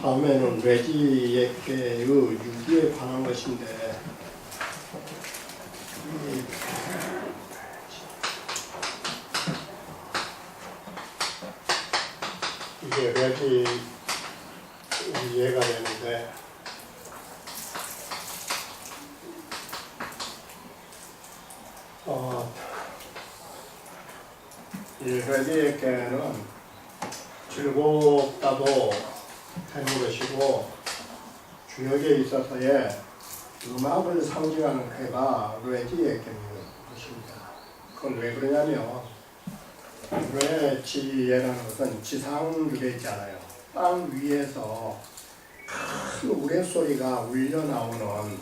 다음에는 외지에게의 유기에 관한 것인데, 이게 외지 이해가 되는데, 이 외지에게는 즐겁다도 하는 것이고, 주역에 있어서의 음악을 상징하는 회가 외지의 것입니다. 그건 왜 그러냐면, 외지에라는 것은 지상유래 있잖아요. 땅 위에서 큰 우레소리가 울려 나오는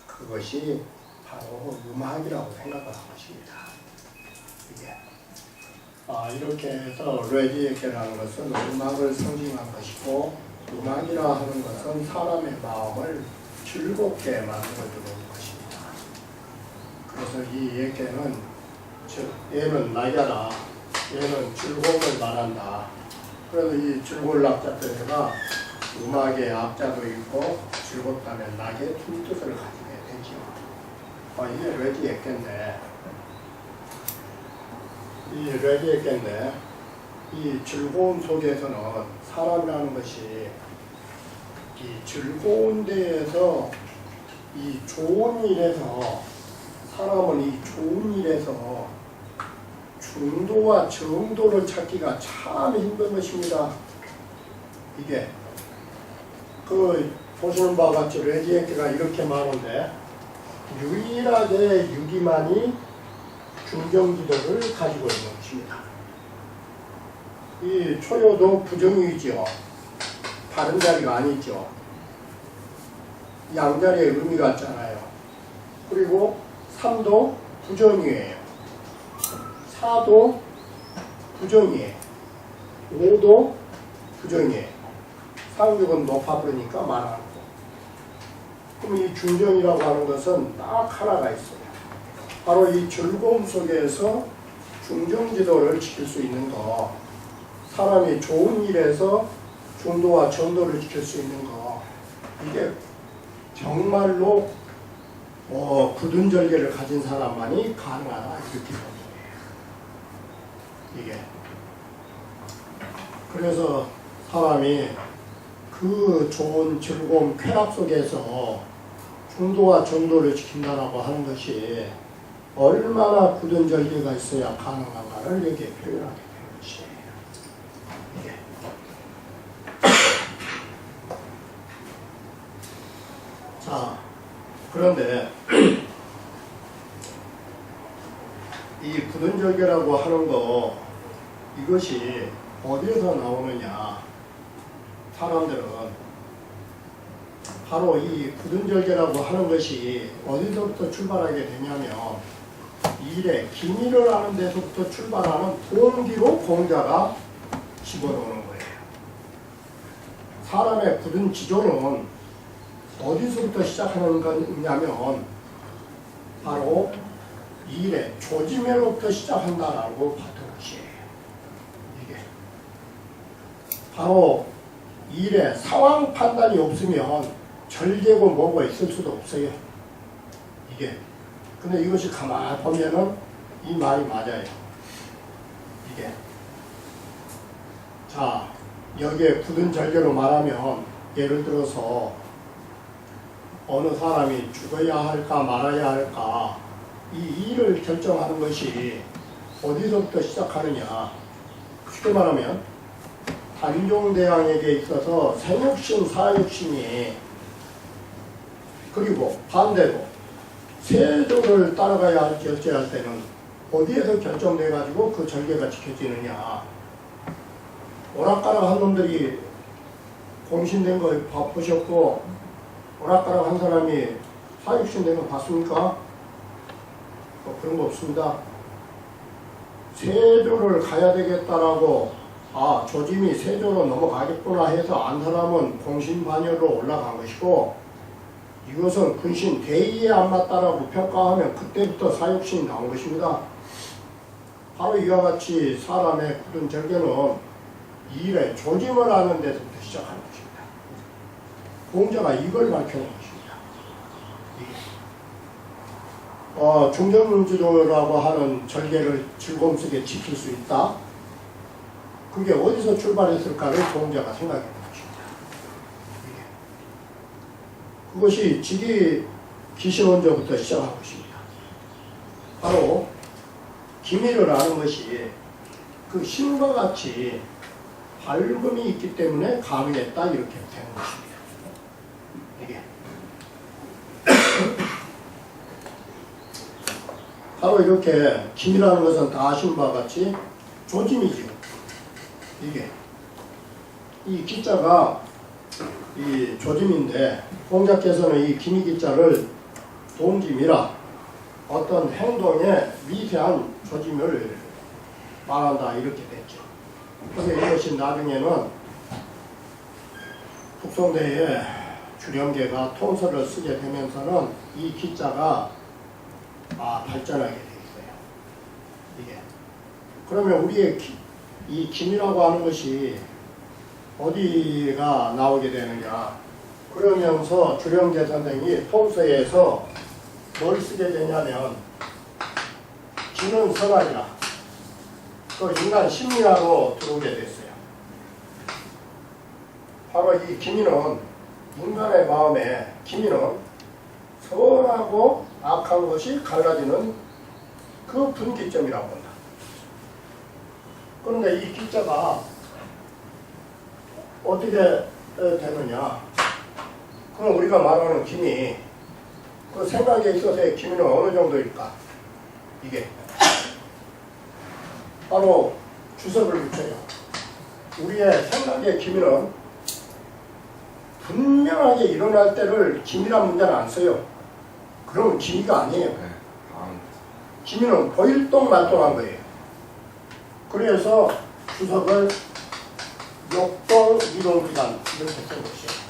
그것이 바로 음악이라고 생각하는 것입니다. 이게. 이렇게 해서 레디에게라는 것은 음악을 상징한 것이고, 음악이라 하는 것은 사람의 마음을 즐겁게 만들어주는 것입니다. 그래서 이 예계는, 즉 얘는 낙야라, 얘는 즐거움을 말한다. 그래서 이 즐거울 낙자들가 음악의 앞자도 있고, 즐겁다면 낙의 두 뜻을 가지게 되죠. 이게 레디에게인데, 이 레디에게인데, 이 즐거움 속에서는 사람이라는 것이 이 즐거운 데에서 이 좋은 일에서, 사람은 이 좋은 일에서 중도와 정도를 찾기가 참 힘든 것입니다. 이게 보시는 바와 같이 레디에게가 이렇게 말하는데, 유일하게 유기만이 중경지도를 가지고 있는 것입니다. 이 초요도 부정유이지요. 다른 자리가 아니죠. 양자리의 의미 같잖아요. 그리고 3도 부정이에요. 4도 부정이에요. 5도 부정이에요. 상륙은 높아버리니까 많아고. 그럼 이 중정이라고 하는 것은 딱 하나가 있어요. 바로 이 즐거움 속에서 중정지도를 지킬 수 있는 거, 사람이 좋은 일에서 중도와 정도를 지킬 수 있는 거, 이게 정말로 굳은 절개를 가진 사람만이 가능하다, 이렇게 보는 거예요. 이게. 그래서 사람이 그 좋은 즐거움, 쾌락 속에서 중도와 정도를 지킨다라고 하는 것이 얼마나 굳은 절개가 있어야 가능한가를 여기에 표현하게 되는 것이에요. 이게. 자, 그런데 이 굳은 절개라고 하는 거, 이것이 어디에서 나오느냐? 사람들은 바로 이 굳은 절개라고 하는 것이 어디서부터 출발하게 되냐면, 일에 기미를 하는 데서부터 출발하는 동기로 공자가 집어넣는 거예요. 사람의 굳은 지조는 어디서부터 시작하는 거냐면, 바로 일의 조짐에로부터 시작한다라고 봤던 것이에요. 이게 바로 일의 상황 판단이 없으면 절개고 뭐고 있을 수도 없어요. 이게. 근데 이것이 가만히 보면은 이 말이 맞아요. 이게. 자, 여기에 굳은 절개로 말하면, 예를 들어서 어느 사람이 죽어야 할까 말아야 할까, 이 일을 결정하는 것이 어디서부터 시작하느냐. 쉽게 말하면 단종대왕에게 있어서 생육신, 사육신이, 그리고 반대로 세조를 따라가야 할지 어찌할 때는 어디에서 결정돼가지고 그 절개가 지켜지느냐. 오락가락 한 놈들이 공신된 거 보셨고, 오락가락 한 사람이 사육신 된 거 봤습니까? 그런 거 없습니다. 세조를 가야 되겠다라고, 아, 조짐이 세조로 넘어가겠구나 해서 안 사람은 공신반열로 올라간 것이고, 이것은 군신 대의에 안 맞다라고 평가하면 그때부터 사육신이 나온 것입니다. 바로 이와 같이 사람의 굳은 절개는 일의 조짐을 아는 데서부터 시작하는 것입니다. 공자가 이걸 밝혀낸 것입니다. 중정지도라고 하는 절개를 즐거움 속에 지킬 수 있다. 그게 어디서 출발했을까를 공자가 생각해 본 것입니다. 그것이 지리 기시원조부터 시작한 것입니다. 바로 기미를 아는 것이 그 신과 같이 밝음이 있기 때문에 가능했다, 이렇게 되는 것입니다. 이게 바로 이렇게 기미라는 것은 다 아신 바와 같이 조짐이지요. 이게 이 기자가 이 조짐인데, 공자께서는 이 기미 기자를 동짐이라 어떤 행동의 미세한 조짐을 말한다, 이렇게 됐죠. 그런데 이것이 나중에는 북송대에 주령계가 통서를 쓰게 되면서는 이 기자가 발전하게 돼 있어요. 이게 그러면 우리의 이 김이라고 하는 것이 어디가 나오게 되느냐? 그러면서 주령계 선생이 통서에서 뭘 쓰게 되냐면, 기는 선악이라 그 인간 심리학으로 들어오게 됐어요. 바로 이 기미는 인간의 마음에, 기미는 선하고 악한 것이 갈라지는 그 분기점이라고 한다. 그런데 이 기자가 어떻게 되느냐? 그럼 우리가 말하는 기미, 그 생각에 있어서의 기미는 어느 정도일까? 이게 바로 주석을 붙여요. 우리의 생각의 기미는 분명하게 일어날 때를 기미란 문제는 안 써요. 그러면 기미가 아니에요. 기미는 보일동말동한 거예요. 그래서 주석을 역동 이동기간 이렇게 쓴 것이에요.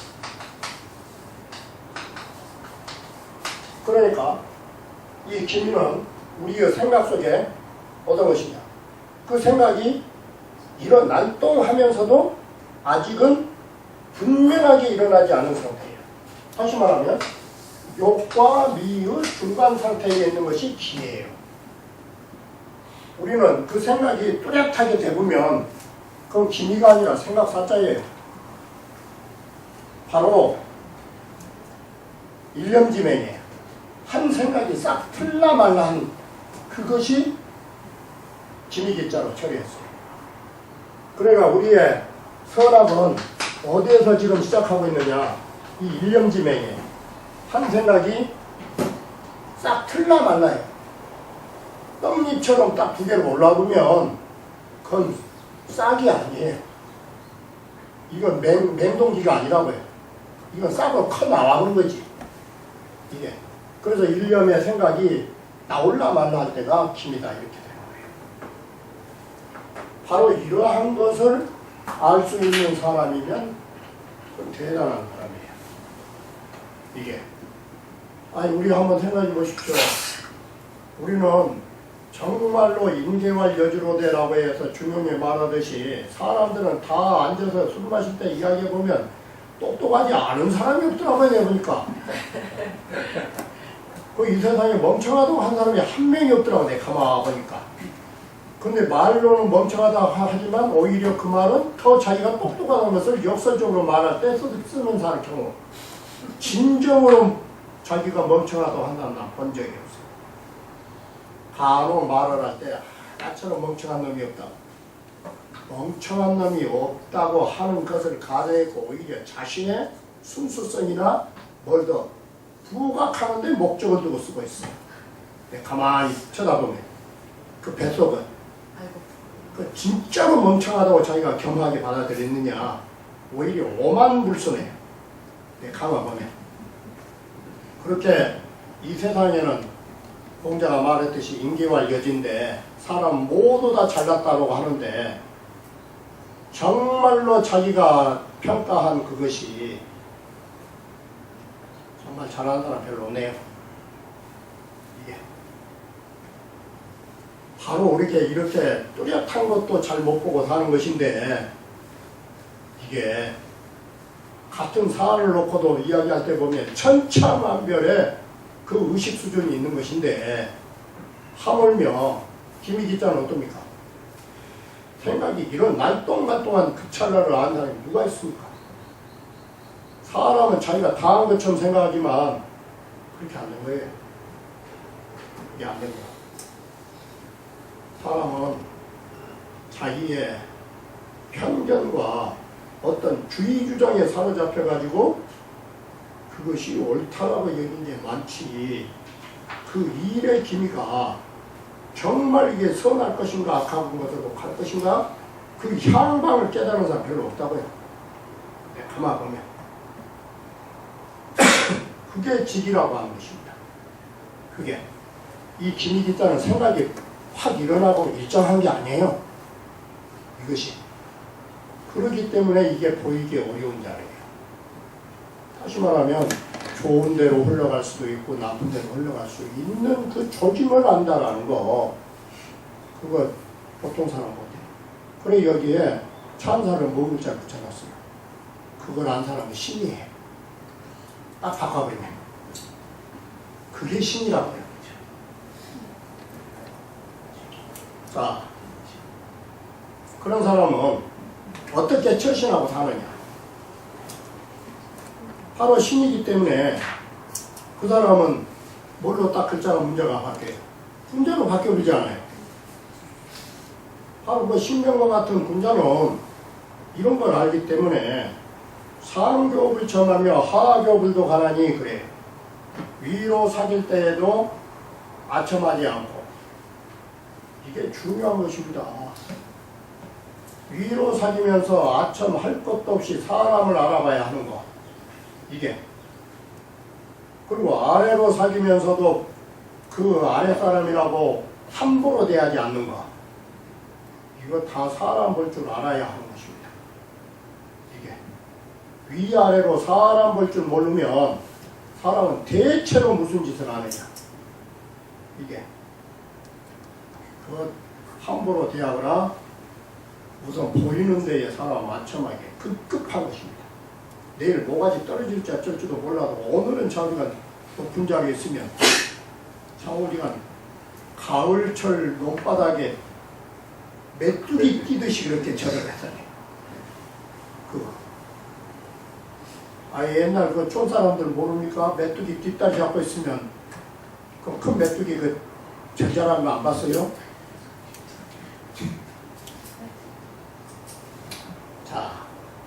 그러니까 이 기미는 우리의 생각 속에 어떤 것이냐, 그 생각이 일어날동하면서도 아직은 분명하게 일어나지 않은 상태예요. 다시 말하면 욕과 미의 중간 상태에 있는 것이 기예요. 우리는 그 생각이 뚜렷하게 되면 그건 기미가 아니라 생각 사자예요. 바로 일념지맹이에요. 한 생각이 싹 틀라 말라 한 그것이 기미기자로 처리했어요. 그러니까 우리의 서랍은 어디에서 지금 시작하고 있느냐, 이 일념지맹이에요. 한 생각이 싹 틀라 말라요. 떡잎처럼 딱 두 개를 올라오면 그건 싹이 아니에요. 이건 맹동기가 아니라고요. 이건 싹으로 커 나와본 거지. 이게. 그래서 일념의 생각이 나올라 말라 할 때가 기미다, 이렇게 되는 거예요. 바로 이러한 것을 알 수 있는 사람이면 대단한 사람이에요. 이게. 아니, 우리 한번 생각해 보십시오. 우리는 정말로 인계와 여주로대라고 해서 중용이 말하듯이 사람들은 다 앉아서 술 마실 때 이야기해보면 똑똑하지 않은 사람이 없더라고요, 내보니까. 그 이 세상에 멍청하다고 한 사람이 한 명이 없더라고, 내 가만 보니까. 근데 말로는 멍청하다 하지만 오히려 그 말은 더 자기가 똑똑하다는 것을 역설적으로 말할 때 쓰는 사람 경우, 진정으로 자기가 멍청하다고 한 사람 난 본 적이 없어요. 간혹 말을 할 때 나처럼 멍청한 놈이 없다고, 멍청한 놈이 없다고 하는 것을 가져있고 오히려 자신의 순수성이나 뭘 더 부각하는데 목적을 두고 쓰고 있어요. 가만히 쳐다보면 그 뱃속은 그 진짜로 멍청하다고 자기가 겸하게 받아들였느냐, 오히려 오만불손해요. 네, 가만 보면. 그렇게 이 세상에는 공자가 말했듯이 인기왈여지인데 사람 모두 다 잘났다고 하는데 정말로 자기가 평가한 그것이 정말 잘하는 사람 별로 없네요. 이게 바로 이렇게 뚜렷한 것도 잘 못 보고 사는 것인데, 이게 같은 사안을 놓고도 이야기할 때 보면 천차만별의 그 의식 수준이 있는 것인데, 하물며 김희기자는 어떻습니까? 생각이 이런 날똥말똥한 그 찰나를 아는 사람이 누가 있습니까? 사람은 자기가 다 한 것처럼 생각하지만 그렇게 안 된 거예요. 그게 안 된 거야. 사람은 자기의 편견과 어떤 주의 주장에 사로잡혀가지고 그것이 옳다라고 여긴 게 많지, 그 일의 기미가 정말 이게 선할 것인가 악한 것으로 갈 것인가, 그 향방을 깨달은 사람 별로 없다고요. 네, 가만 보면 그게 직이라고 하는 것입니다. 그게 이 김희기자는 생각이 확 일어나고 일정한 게 아니에요. 이것이. 그렇기 때문에 이게 보이기 어려운 자리예요. 다시 말하면 좋은 대로 흘러갈 수도 있고 나쁜 대로 흘러갈 수 있는 그 조짐을 안다라는 거, 그거 보통 사람 못해요. 그래 여기에 참사를 먹을 자 붙여놨어요. 그걸 안 사람은 신이에요. 딱 바꿔버리면 그게 신이라고 해요. 자, 그런 사람은 어떻게 처신하고 사느냐? 바로 신이기 때문에 그 사람은 뭘로 딱 글자가 문제가 바뀌어요? 군자로 바뀌어버리지 않아요. 바로 그 신명과 같은 군자는 이런 걸 알기 때문에 상교업을 점하며 하교업을도 가나니 그래요. 위로 사귈 때에도 아첨하지 않고, 이게 중요한 것입니다. 위로 사귀면서 아첨할 것도 없이 사람을 알아봐야 하는 거, 이게. 그리고 아래로 사귀면서도 그 아래 사람이라고 함부로 대하지 않는 거, 이거 다 사람 볼 줄 알아야 하는 것입니다. 이게 위아래로 사람 볼 줄 모르면 사람은 대체로 무슨 짓을 하느냐, 이게 그 함부로 대하거나 우선 보이는 데에 사람 맞춰하게 급급한 것입니다. 내일 뭐가지 떨어질지 어쩔지도 몰라도 오늘은 자기가 높은 자리에 있으면 자우리가 가을철 논바닥에 메뚜기 뛰듯이 그렇게 절을 했다니. 옛날 그 촌사람들 모릅니까? 메뚜기 뒷다리 잡고 있으면 그 큰 메뚜기 그 절절한 거 안 봤어요? 자,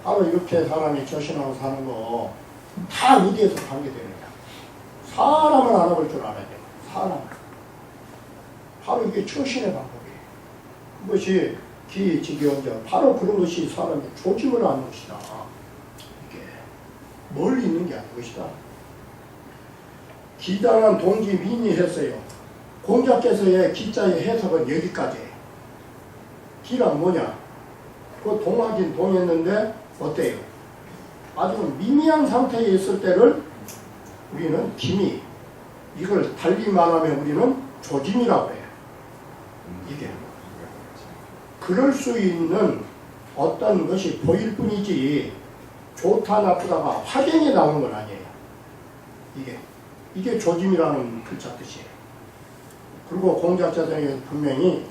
바로 이렇게 사람이 처신하고 사는 거 다 어디에서 관계됩니다. 사람을 알아볼 줄 알아야 돼요. 사람. 바로 이게 처신의 방법이에요. 그것이 기지기원자. 바로 그런 것이 사람이 조짐을 하는 것이다. 이게 멀리 있는 게 아닌 것이다. 기당한 동지 민의했어요. 공자께서의 기자의 해석은 여기까지예요. 기란 뭐냐? 그 동하긴 동했는데 어때요? 아주 미미한 상태에 있을 때를 우리는 기미, 이걸 달리 말하면 우리는 조짐이라고 해요. 이게 그럴 수 있는 어떤 것이 보일 뿐이지 좋다 나쁘다가 확연히 나오는 건 아니에요. 이게 조짐이라는 글자 뜻이에요. 그리고 공자자전에 분명히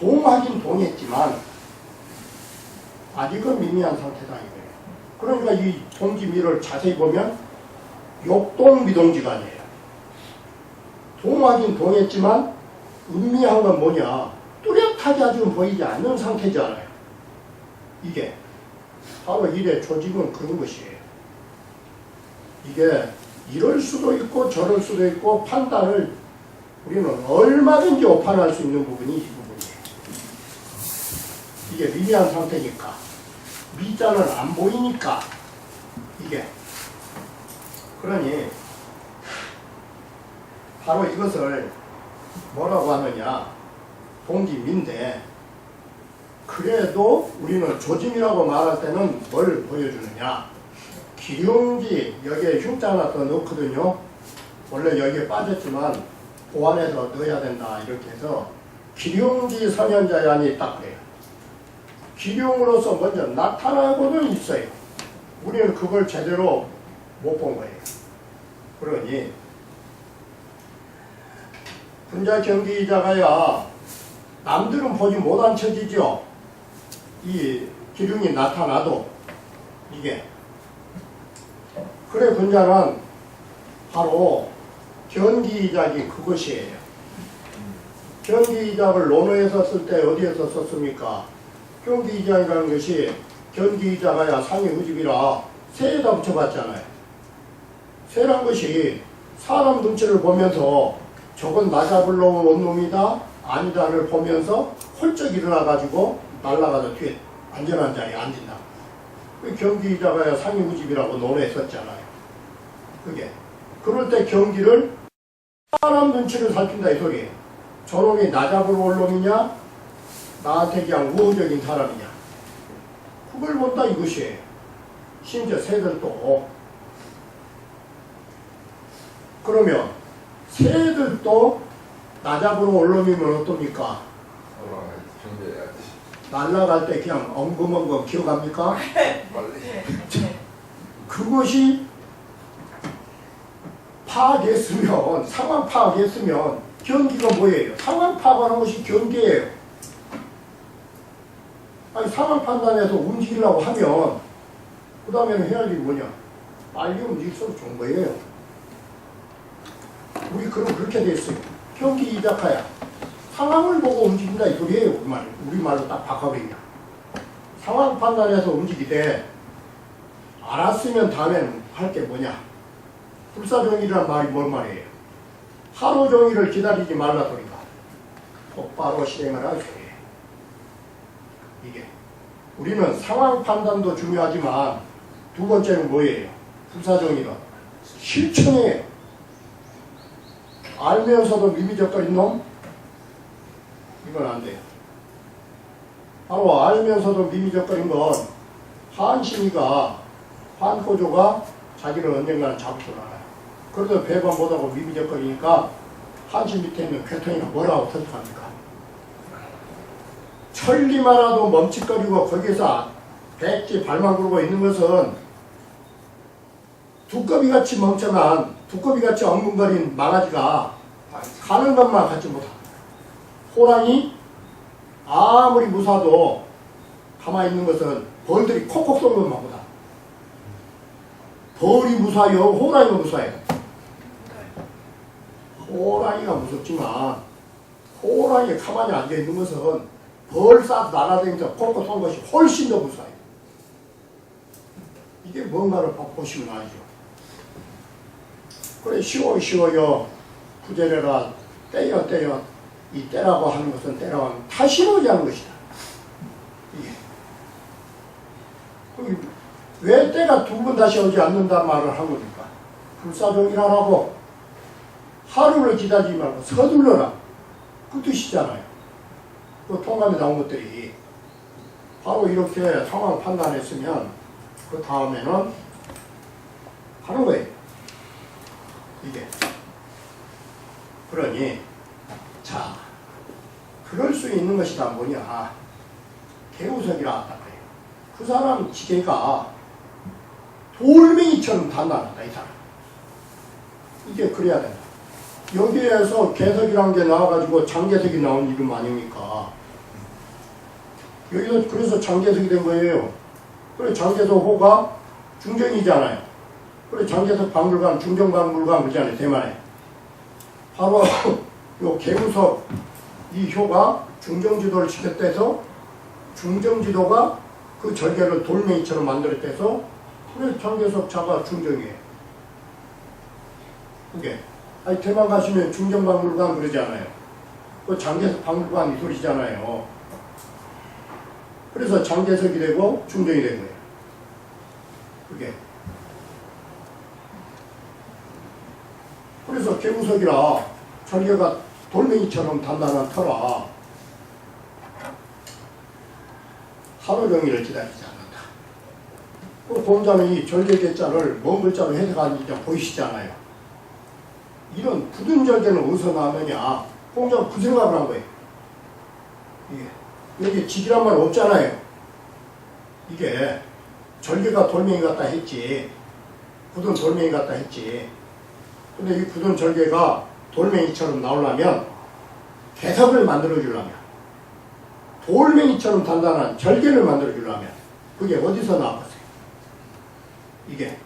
동하긴 동했지만 아직은 미미한 상태다 이거예요. 그러니까 이 동지미를 자세히 보면 욕동미동지가 아니에요. 동하긴 동했지만 음미한 건 뭐냐? 뚜렷하게 아직은 보이지 않는 상태잖아요. 이게 바로 일의 조직은 그런 것이에요. 이게 이럴 수도 있고 저럴 수도 있고 판단을 우리는 얼마든지 오판할 수 있는 부분이 이 부분이에요. 이게 미미한 상태니까 미자는 안 보이니까 이게 그러니 바로 이것을 뭐라고 하느냐 동기미인데 그래도 우리는 조짐이라고 말할 때는 뭘 보여주느냐 기름기 여기에 흉자 하나 더 넣거든요. 원래 여기에 빠졌지만 보완해서 넣어야 된다 이렇게 해서 기룡기 선현자연이 딱 그래요. 기룡으로서 먼저 나타나고는 있어요. 우리는 그걸 제대로 못 본 거예요. 그러니 분자 경기이자가야 남들은 보지 못한 처지죠. 이 기룡이 나타나도 이게 그래 분자는 바로 견기이작이 그것이에요. 견기이작을 논어에서 쓸 때 어디에서 썼습니까? 견기이작이라는 것이 견기이자가야 상이 후집이라 새에다 붙여봤잖아요. 새란 것이 사람 눈치를 보면서 저건 나잡으러 온 놈이다 아니다를 보면서 홀쩍 일어나가지고 날아가서 뒤에 안전한 자리에 앉는다. 경기이자가야 상이 후집이라고 논어에 썼잖아요. 그게 그럴 때 경기를 사람 눈치를 살핀다 이 소리예요. 저놈이 나 잡으러 올 놈이냐 나한테 그냥 우호적인 사람이냐 그걸 본다 이것이에요. 심지어 새들도 그러면 새들도 나 잡으러 올 놈이면 어떻습니까? 날아갈 때 그냥 엉금엉금 기어갑니까? 그것이 파악했으면 상황 파악했으면 경기가 뭐예요? 상황 파악하는 것이 경계예요. 아니 상황 판단해서 움직이려고 하면 그 다음에는 해야 할 일이 뭐냐? 빨리 움직일수록 좋은 거예요. 우리 그럼 그렇게 됐어요. 경기 이자카야 상황을 보고 움직인다 이 소리예요. 우리말로 딱 바꿔버리냐. 상황 판단해서 움직이되 알았으면 다음에는 할 게 뭐냐? 불사종일이란 말이 뭔 말이에요? 하루 종일을 기다리지 말라 소리가 똑바로 실행을 할 소리예요. 이게 우리는 상황 판단도 중요하지만 두 번째는 뭐예요? 불사종일은 실천이에요. 알면서도 미미적거린 놈? 이건 안 돼요. 바로 알면서도 미미적거린 건 한신이가 한호조가 자기를 언젠가는 잡을 줄 알아요. 그래도 배반 못하고 미미적거리니까 한신 밑에 있는 괴통이가 뭐라고 선택합니까? 천리마라도 멈칫거리고 거기서 백지 발만 굴고 있는 것은 두꺼비같이 멍청한 두꺼비같이 엉금거린 망아지가 가는 것만 갖지 못합니다. 호랑이 아무리 무사도 가만히 있는 것은 벌들이 콕콕 쏘는 것만 보다. 벌이 무사요? 호랑이가 무사해요? 호랑이가 무섭지만 호랑이가 가만히 앉아있는 것은 벌 쏴서 날아다니면서 콕콕 쏘는 것이 훨씬 더 무사해요. 이게 뭔가를 보시면 알죠. 그래 쉬워요. 구제래라 떼요. 이 떼라고 하는 것은 떼라고 하면 다시 오지 않는 것이다. 이게. 왜 때가 두 번 다시 오지 않는단 말을 한 겁니까? 불사종이라고 하루를 기다리지 말고 서둘러라. 그 뜻이잖아요. 그 통감에 나온 것들이 바로 이렇게 상황 판단했으면 그 다음에는 하는 거예요. 이게. 그러니 자 그럴 수 있는 것이다 뭐냐. 개우석이라 했단 말이에요. 그 사람 지게가 돌멩이처럼 단단하다 이 사람. 이게 그래야 된다. 여기에서 개석이라는 게 나와가지고 장개석이 나온 이름 아닙니까? 여기서 그래서 장개석이 된 거예요. 그래 장개석 호가 중정이잖아요. 그래 장개석 박물관 중정박물관 그러잖아요. 대만에. 바로 요 개우석 이 효가 중정지도를 시켰대서 중정지도가 그 절개를 돌멩이처럼 만들었대서 그래 장개석 자가 중정이에요. 그게 아니 대만 가시면 중정박물관 그러잖아요. 그 장개석 박물관 이 소리잖아요. 그래서 장대석이 되고 중정이 된 거예요. 그게. 그래서 개구석이라 절개가 돌멩이처럼 단단한 터라 하루 종일을 기다리지 않는다. 그 공자는 이 절개개자를 먼 글자로 해석하는 게 보이시잖아요. 이런 굳은 절개는 어디서 나느냐? 공자는 그 생각을 한 거예요. 이게 여기 직이란 말 없잖아요. 이게 절개가 돌멩이 같다 했지, 굳은 돌멩이 같다 했지. 근데 이 굳은 절개가 돌멩이처럼 나오려면, 개석을 만들어주려면, 돌멩이처럼 단단한 절개를 만들어주려면 그게 어디서 나왔어요? 이게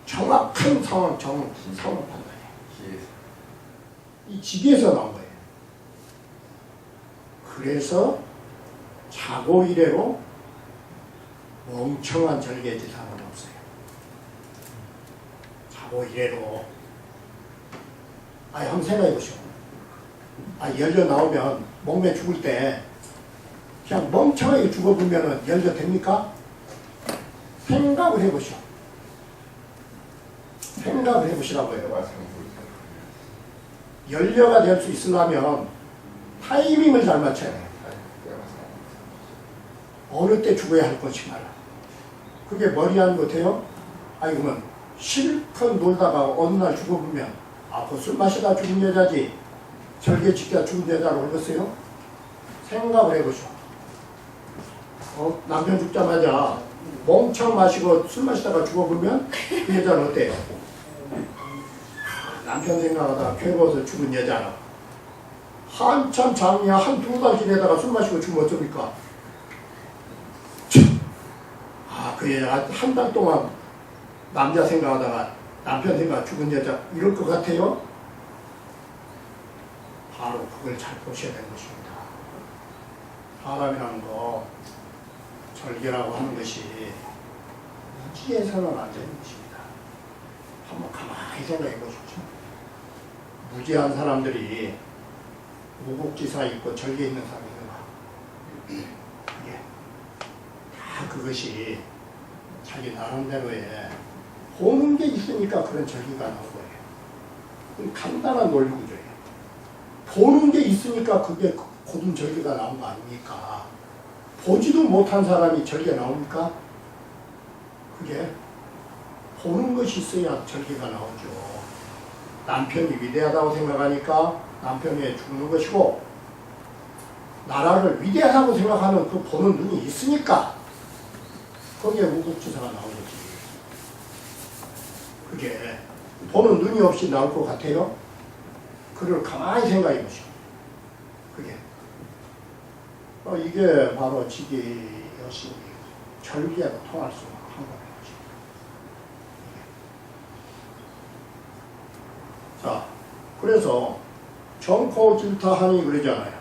정확한 상황 판단이에요. 이 직에서 나온 거예요. 그래서 자고 이래로 멍청한 절개지사는 없어요. 자고 이래로. 한번 생각해 보시오. 열려 나오면 목매 죽을 때 그냥 멍청하게 죽어보면 열려 됩니까? 생각을 해보시오. 생각을 해보시라고요. 연료가 될 수 있으려면 타이밍을 잘 맞춰야 돼요. 어느 때 죽어야 할 것인가. 그게 머리한 것이에요. 그러면 실컷 놀다가 어느 날 죽어보면 그 술 마시다 죽은 여자지 절개 지키다 죽은 여자로 올렸어요? 생각을 해보시오. 남편 죽자마자 멍청 마시고 술 마시다가 죽어보면 그 여자는 어때요? 남편 생각하다가 괴로워서 죽은 여자는 한참 장이야 한두 달 지내다가 술 마시고 죽으면 어쩝니까? 그 여자 한 달 동안 남자 생각하다가 남편 생각 죽은 여자 이럴 것 같아요? 바로 그걸 잘 보셔야 되는 것입니다. 사람이라는 거 절개라고 하는 것이 무지해서는 안 되는 것입니다. 한번 가만히 생각해 보십시오. 무지한 사람들이 무국지사 있고 절개 있는 사람이 있는가? 다 그것이 자기 나름대로의 보는 게 있으니까 그런 절개가 나온 거예요. 간단한 논리 구조예요. 보는 게 있으니까 그게 고든 절개가 나온 거 아닙니까? 보지도 못한 사람이 절개 나옵니까? 그게 보는 것이 있어야 절개가 나오죠. 남편이 위대하다고 생각하니까 남편이 죽는 것이고, 나라를 위대하다고 생각하는 그 보는 눈이 있으니까 거기에 무국지사가 나온 거지. 그게 보는 눈이 없이 나올 것 같아요? 그걸 가만히 생각해 보시오. 그게 이게 바로 직이었으니 절개가 통할 수 없는 거죠. 자, 그래서 정포질타하니 그러잖아요.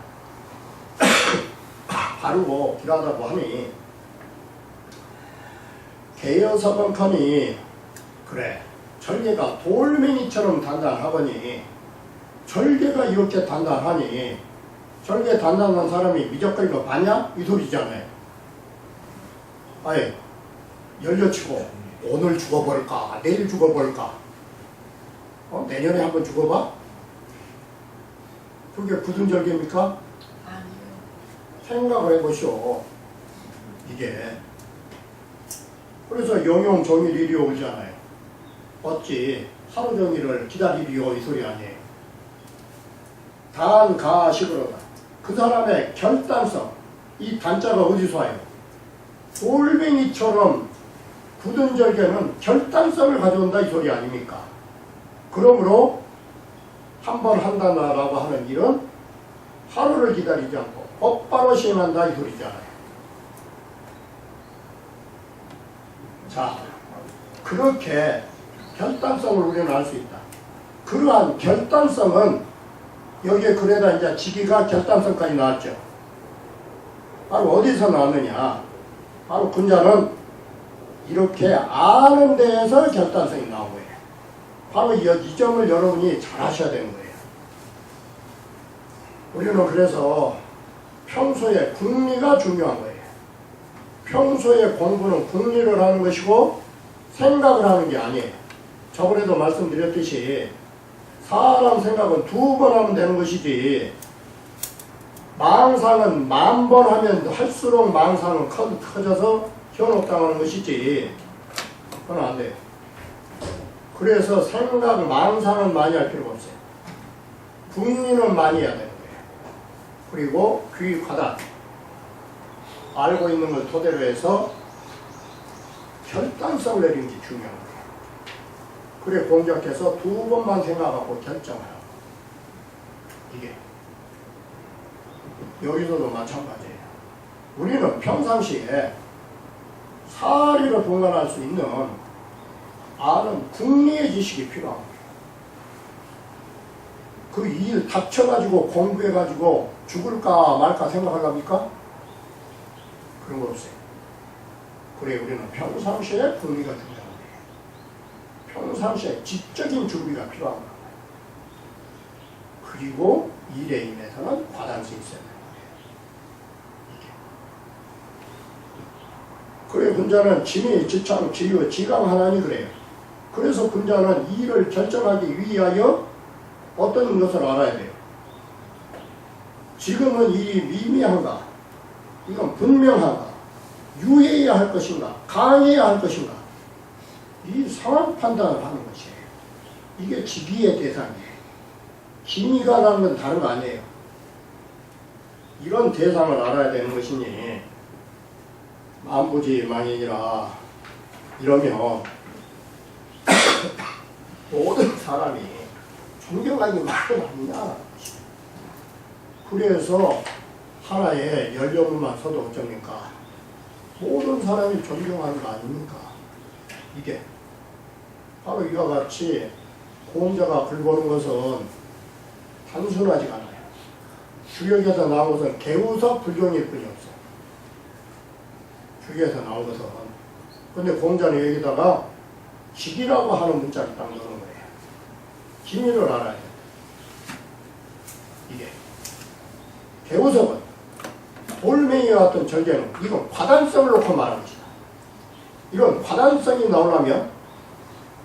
바르고 길하다고 하니 개여사방하니 그래 절개가 돌멩이처럼 단단하거니 절개가 이렇게 단단하니 절개 단단한 사람이 미적거리는 거 봤냐? 이 소리잖아요. 열려치고 오늘 죽어버릴까 내일 죽어버릴까 내년에 한번 죽어봐? 그게 굳은 절개입니까? 아니요. 생각을 해보시오. 이게 그래서 영영 종일 이리 오잖아요. 어찌 하루 종일을 기다리리오 이 소리 아니에요. 단가식으로다. 그 사람의 결단성, 이 단자가 어디서 와요? 돌멩이처럼 굳은 절개는 결단성을 가져온다 이 소리 아닙니까? 그러므로 한 번 한다라고 하는 일은 하루를 기다리지 않고 곧바로 시행한다 이 소리잖아요. 자, 그렇게 결단성을 우리는 알 수 있다. 그러한 결단성은 여기에 글에다 이제 직위가 결단성까지 나왔죠. 바로 어디서 나왔느냐? 바로 군자는 이렇게 아는 데에서 결단성이 나온 거예요. 바로 이 점을 여러분이 잘 하셔야 되는 거예요. 우리는 그래서 평소에 궁리가 중요한 거예요. 평소에 공부는 궁리를 하는 것이고 생각을 하는 게 아니에요. 저번에도 말씀드렸듯이 사람 생각은 2번 하면 되는 것이지 망상은 10,000번 하면 할수록 망상은 커져서 현혹당하는 것이지 그건 안 돼요. 그래서 생각, 망상은 많이 할 필요가 없어요. 궁리는 많이 해야 되는 거예요. 그리고 귀과다 알고 있는 걸 토대로 해서 결단성을 내리는 게 중요한 거예요. 그래 공작해서 2번만 생각하고 결정을 하고 이게 여기서도 마찬가지예요. 우리는 평상시에 사리로 동반할 수 있는 아는 궁리의 지식이 필요한 거예요. 그 일 닥쳐가지고 공부해가지고 죽을까 말까 생각하랍니까? 그런 거 없어요. 그래 우리는 평상시에 궁리가 중요한 거예요. 평상시에 지적인 준비가 필요한 거예요. 그리고 일에 임해서는 과단성이 있어야 돼요. 그래 군자는 지미, 지창, 지유, 지강 하나니 그래요. 그래서 군자는 일을 결정하기 위하여 어떤 것을 알아야 돼요. 지금은 일이 미미한가, 이건 분명한가, 유해야 할 것인가, 강해야 할 것인가, 이 상황 판단을 하는 것이에요. 이게 직위의 대상이에요. 기미가라는 건 다른 거 아니에요. 이런 대상을 알아야 되는 것이니 만부지 망인이라 이러면 모든 사람이 존경하기 마련합니다. 그래서 하나의 연료물만 서도 어쩝니까? 모든 사람이 존경하는 거 아닙니까? 이게 바로 이와 같이 공자가 글보는 것은 단순하지가 않아요. 주역에서 나온 것은 개우서 불경일 뿐이 없어요. 주역에서 나온 것은. 근데 공자는 여기다가 직이라고 하는 문자를 딱 넣는 거예요. 기미를 알아야 돼요. 이게 개우석은 돌멩이와 같은 절개는 이건 과단성을 놓고 말하는 것이다. 이런 과단성이 나오려면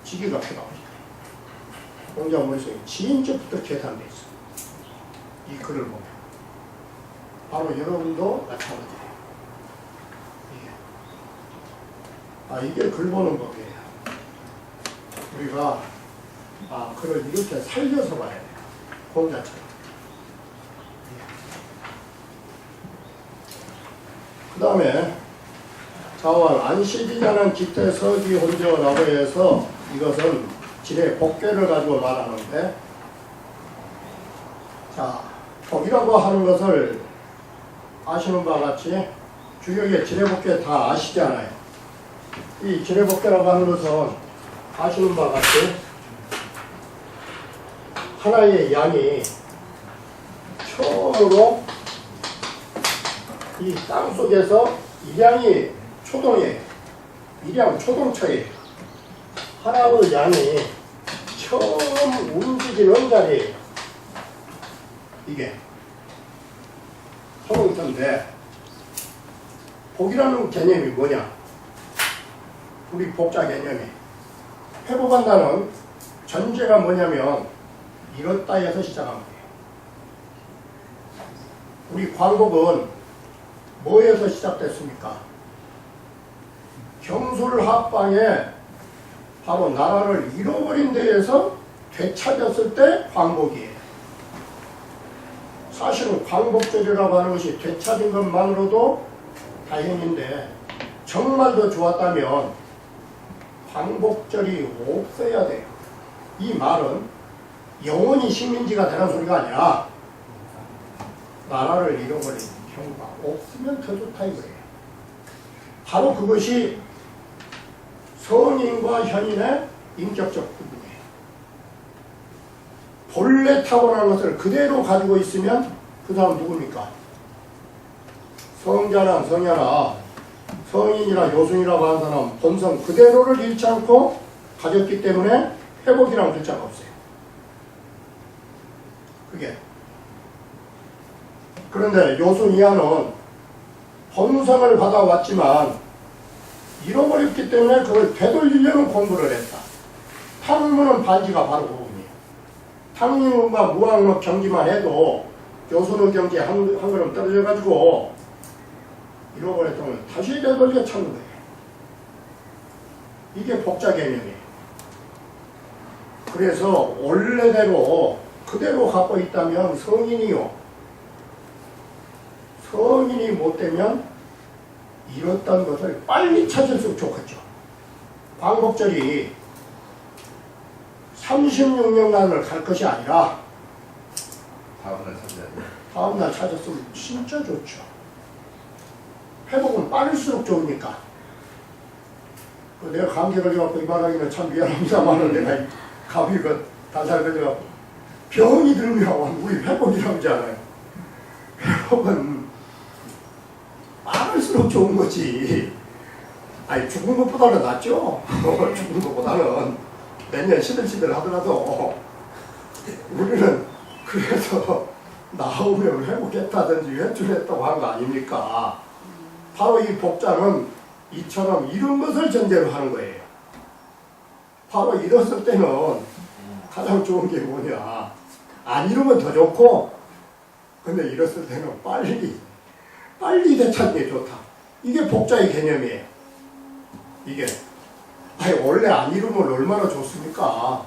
직위가 필요합니다. 공자 머릿속에 지인적부터 계산되어 있어. 이 글을 보면 바로 여러분도 마찬가지예요. 이게 글 보는 법이에요. 우리가 글을 이렇게 살려서 봐야 돼요. 공자처럼. 그 다음에 자원 안시기자는 기태 서기 혼조라고 해서 이것은 지뢰 복괴를 가지고 말하는데, 자, 복이라고 하는 것을 아시는 바와 같이 주역의 지뢰 복괴 다 아시잖아요. 이 지뢰 복괴라고 하는 것은 아시는 바와 같이 하나의 양이 처음으로 이 땅 속에서 일양이 초동이에요. 일양 초동처예요. 하나의 양이 처음 움직이는 자리예요. 이게 초동처인데 복이라는 개념이 뭐냐? 우리 복자 개념이 회복한다는 전제가 뭐냐면 이렇다 해서 시작합니다. 우리 광복은 뭐에서 시작됐습니까? 경술 합방에 바로 나라를 잃어버린 데에서 되찾았을 때 광복이에요. 사실은 광복절이라고 하는 것이 되찾은 것만으로도 다행인데 정말 더 좋았다면 광복절이 없어야 돼요. 이 말은 영원히 식민지가 되는 소리가 아니라 나라를 잃어버린 경우가 없으면 더 좋다 이거예요. 바로 그것이 성인과 현인의 인격적 부분이에요. 본래 타고난 것을 그대로 가지고 있으면 그 사람 누굽니까? 성자나 성녀나 성인이나 요순이라고 하는 사람은 본성 그대로를 잃지 않고 가졌기 때문에 회복이라는 글자가 없어요. 그게. 그런데 요순 이하는 본성을 받아왔지만 잃어버렸기 때문에 그걸 되돌리려는 공부를 했다. 탕문은 반지가 바로 그거군요. 탕문과 무학력 경지만 해도 교순의 경지 한 걸음 떨어져가지고 잃어버렸던 걸 다시 되돌려 찾는 거예요. 이게 복자 개념이에요. 그래서 원래대로 그대로 갖고 있다면 성인이요. 성인이 못 되면 잃었던 것을 빨리 찾을수록 좋겠죠. 광복절이 36년간을 갈 것이 아니라 다음날 찾아야 돼. 다음날 찾았으면 진짜 좋죠. 회복은 빠를수록 좋으니까. 내가 감기 걸려갖고 이 말하기는 참 미안합니다만 내가 감이 다살 걸려갖고 병이 들면 우리 회복이라고 하잖아요. 회복은 빠를수록 좋은 거지. 아니 죽은 것보다는 낫죠. 죽은 것보다는 몇 년 시들시들 하더라도 우리는 그래서 나오면 회복했다든지 회출했다고 한 거 아닙니까? 바로 이 복자는 이처럼 이런 것을 전제로 하는 거예요. 바로 이뤘을 때는 가장 좋은 게 뭐냐. 안 이루면 더 좋고, 근데 이뤘을 때는 빨리 되찾는 게 좋다. 이게 복자의 개념이에요. 이게. 아니, 원래 안 이루면 얼마나 좋습니까?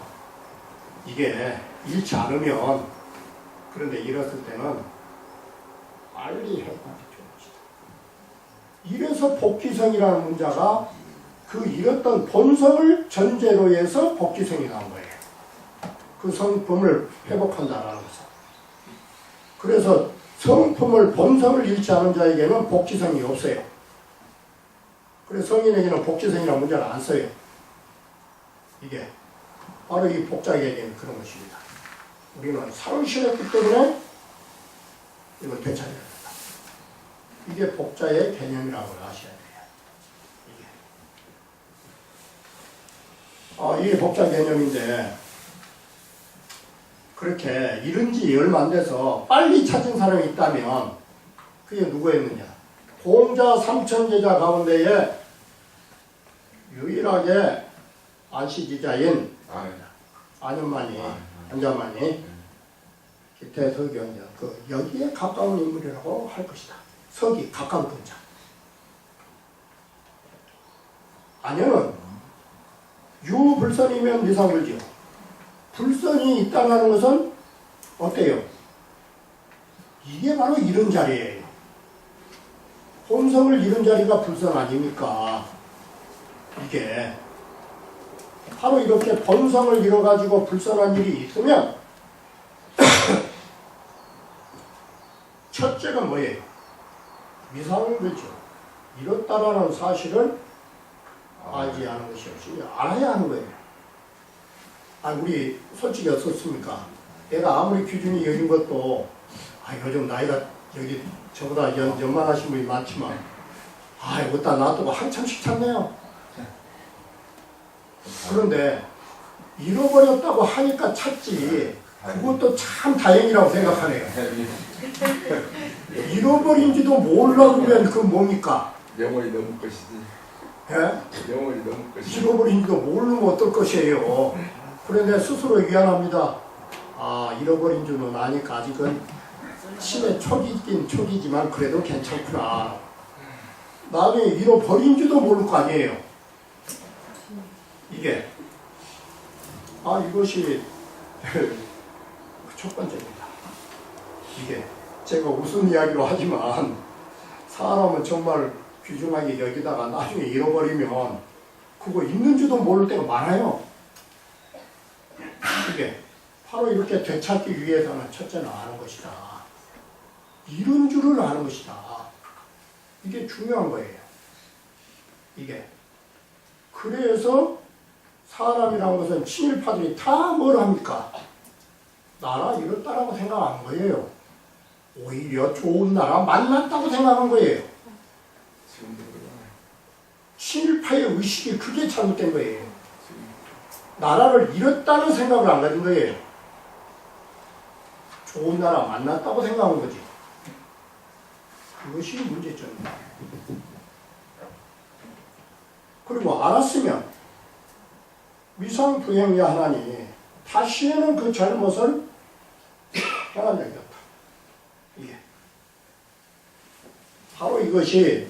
이게 잃지 않으면, 그런데 잃었을 때는 빨리 해야 이래서 복귀성이라는 문자가 그 잃었던 본성을 전제로 해서 복귀성이 나온 거예요. 그 성품을 회복한다라는 것은. 그래서 성품을 본성을 잃지 않은 자에게는 복귀성이 없어요. 그래서 성인에게는 복귀성이라는 문자를 안 써요. 이게 바로 이 복자에게는 그런 것입니다. 우리는 상실했기 때문에 이걸 되찾아야 된다. 이게 복자의 개념이라고 아셔야 돼요. 이게 복자 개념인데 그렇게 잃은 지 얼마 안 돼서 빨리 찾은 사람이 있다면 그게 누구였느냐? 공자 삼천제자 가운데에 유일하게 안시지자인 안현만이 안자만이 기태석이 여기에 가까운 인물이라고 할 것이다. 석이 가까운 근자. 아니면 유불선이면 미상불지요. 불선이 있다는 것은 어때요? 이게 바로 이런 자리예요. 본성을 잃은 자리가 불선 아닙니까? 이게 바로 이렇게 본성을 잃어가지고 불선한 일이 있으면 첫째가 뭐예요? 미상불죠. 이렇다라는 사실을 알지 않은 것이 없이 알아야 하는 거예요. 우리 솔직히 어떻습니까? 내가 아무리 기준이 여긴 것도 요즘 나이가 여기 저보다 연만하신 분이 많지만 어디다 놔두고 한참씩 찾네요. 그런데 잃어버렸다고 하니까 찾지 그것도 참 다행이라고 생각하네요. 잃어버린지도 몰라 그러면 그 뭡니까? 영원히 넘을 것이지. 예? 영원히 넘을 것이지. 잃어버린지도 모르면 어떨 것이에요. 그런데 스스로 위안합니다. 잃어버린 줄은 아니까 아직은 신의 초기긴 초기지만 그래도 괜찮구나. 나중에 잃어버린지도 모를 거 아니에요. 이게 이것이 첫 번째입니다. 이게 제가 웃은 이야기로 하지만 사람은 정말 귀중하게 여기다가 나중에 잃어버리면 그거 있는지도 모를 때가 많아요. 이게 바로 이렇게 되찾기 위해서는 첫째는 아는 것이다. 잃은 줄을 아는 것이다. 이게 중요한 거예요. 이게 그래서 사람이라는 것은 친일파들이 다 뭘 합니까? 나라 잃었다라고 생각한 거예요. 오히려 좋은 나라 만났다고 생각한 거예요. 친일파의 의식이 그게 잘못된 거예요. 나라를 잃었다는 생각을 안 가진 거예요. 좋은 나라 만났다고 생각한 거지. 그것이 문제점입니다. 그리고 알았으면 위상부행자 하나니 다시는 그 잘못을 행한 적이 없다. 이게 바로 이것이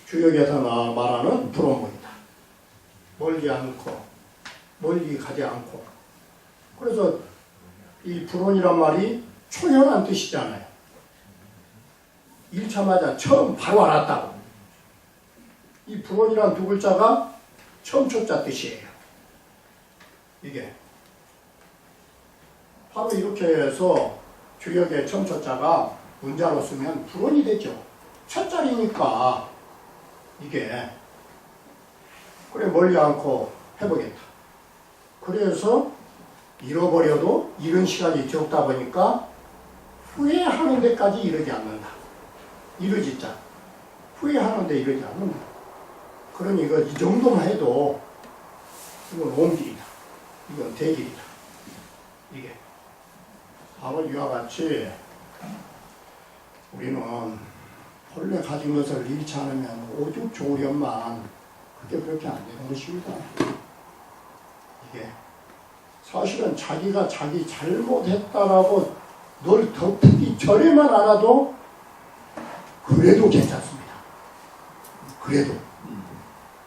주역에서 말하는 불온문이다. 멀지 않고 멀리 가지 않고. 그래서 이 불온이란 말이 초연한 뜻이잖아요. 1차 맞아 처음 바로 알았다고. 이 불온이란 두 글자가 처음 초자 뜻이에요. 이게 바로 이렇게 해서 주역의 처음 초자가 문자로 쓰면 불온이 되죠. 첫 자리니까 이게 그래 멀리 않고 해보겠다. 그래서 잃어버려도 잃은 시간이 적다 보니까 후회하는 데까지 이르지 않는다. 이르지 자 후회하는 데 이르지 않는다. 그러니 이거 이 정도만 해도 이건 옹길이다. 이건 대길이다. 이게 바로 이와 같이 우리는 본래 가진 것을 잃지 않으면 오죽 좋으련만 그게 그렇게 안 되는 것입니다. 이게 사실은 자기가 자기 잘못했다라고 늘 덮기 전에만 알아도 그래도 괜찮습니다. 그래도.